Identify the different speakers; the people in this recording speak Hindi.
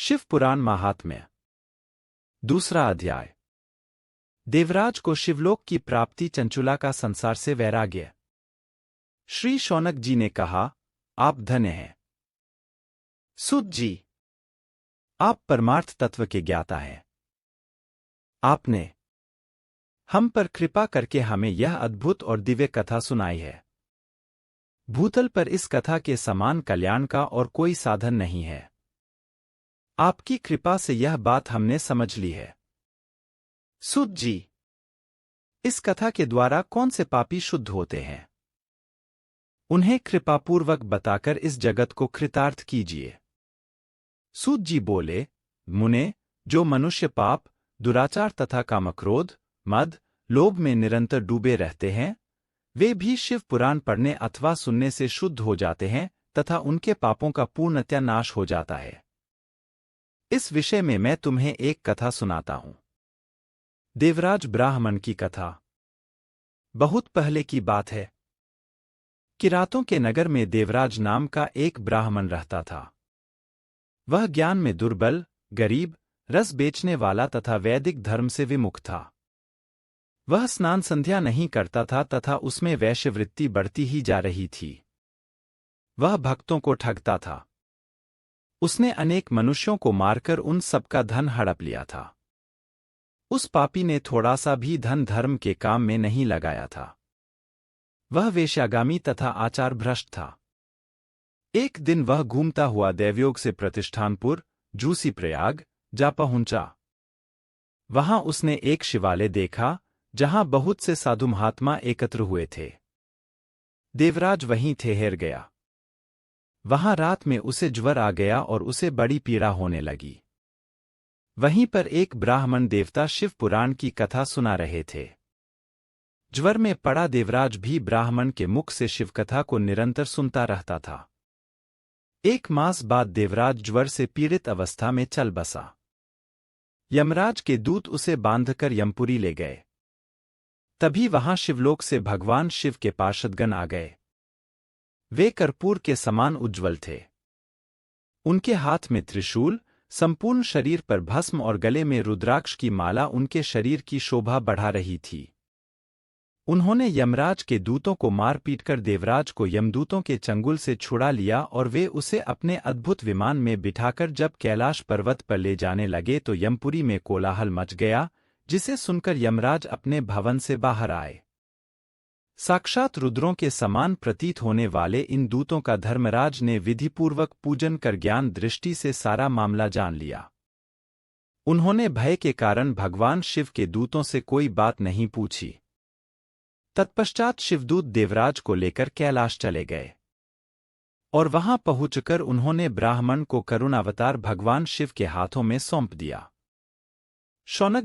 Speaker 1: शिव पुराण महात्म्य। दूसरा अध्याय। देवराज को शिवलोक की प्राप्ति, चंचुला का संसार से वैराग्य। श्री शौनक जी ने कहा, आप धन्य हैं सूत जी, आप परमार्थ तत्व के ज्ञाता हैं। आपने हम पर कृपा करके हमें यह अद्भुत और दिव्य कथा सुनाई है। भूतल पर इस कथा के समान कल्याण का और कोई साधन नहीं है। आपकी कृपा से यह बात हमने समझ ली है। सूत जी, इस कथा के द्वारा कौन से पापी शुद्ध होते हैं, उन्हें कृपापूर्वक बताकर इस जगत को कृतार्थ कीजिए। सूत जी बोले, मुने, जो मनुष्य पाप, दुराचार तथा कामक्रोध, मद, लोभ में निरंतर डूबे रहते हैं, वे भी शिव पुराण पढ़ने अथवा सुनने से शुद्ध हो जाते हैं तथा उनके पापों का पूर्णतया नाश हो जाता है। इस विषय में मैं तुम्हें एक कथा सुनाता हूं। देवराज ब्राह्मण की कथा। बहुत पहले की बात है। किरातों के नगर में देवराज नाम का एक ब्राह्मण रहता था। वह ज्ञान में दुर्बल, गरीब, रस बेचने वाला तथा वैदिक धर्म से विमुख था। वह स्नान संध्या नहीं करता था तथा उसमें वैश्यवृत्ति बढ़ती ही जा रही थी। वह भक्तों को ठगता था। उसने अनेक मनुष्यों को मारकर उन सबका धन हड़प लिया था। उस पापी ने थोड़ा सा भी धन धर्म के काम में नहीं लगाया था। वह वेश्यागामी तथा आचार भ्रष्ट था। एक दिन वह घूमता हुआ दैवयोग से प्रतिष्ठानपुर, जूसी प्रयाग, जा पहुंचा। वहां उसने एक शिवालय देखा जहां बहुत से साधु महात्मा एकत्र हुए थे। देवराज वहीं ठहर गया। वहां रात में उसे ज्वर आ गया और उसे बड़ी पीड़ा होने लगी। वहीं पर एक ब्राह्मण देवता शिव पुराण की कथा सुना रहे थे। ज्वर में पड़ा देवराज भी ब्राह्मण के मुख से शिवकथा को निरंतर सुनता रहता था। एक मास बाद देवराज ज्वर से पीड़ित अवस्था में चल बसा। यमराज के दूत उसे बांधकर यमपुरी ले गए। तभी वहां शिवलोक से भगवान शिव के पार्षदगण आ गए। वे कर्पूर के समान उज्ज्वल थे। उनके हाथ में त्रिशूल, संपूर्ण शरीर पर भस्म और गले में रुद्राक्ष की माला उनके शरीर की शोभा बढ़ा रही थी। उन्होंने यमराज के दूतों को मार पीटकर देवराज को यमदूतों के चंगुल से छुड़ा लिया और वे उसे अपने अद्भुत विमान में बिठाकर जब कैलाश पर्वत पर ले जाने लगे तो यमपुरी में कोलाहल मच गया, जिसे सुनकर यमराज अपने भवन से बाहर आए। साक्षात रुद्रों के समान प्रतीत होने वाले इन दूतों का धर्मराज ने विधिपूर्वक पूजन कर ज्ञान दृष्टि से सारा मामला जान लिया। उन्होंने भय के कारण भगवान शिव के दूतों से कोई बात नहीं पूछी। तत्पश्चात शिवदूत देवराज को लेकर कैलाश चले गए और वहां पहुंचकर उन्होंने ब्राह्मण को करुणावतार भगवान शिव के हाथों में सौंप दिया। शौनक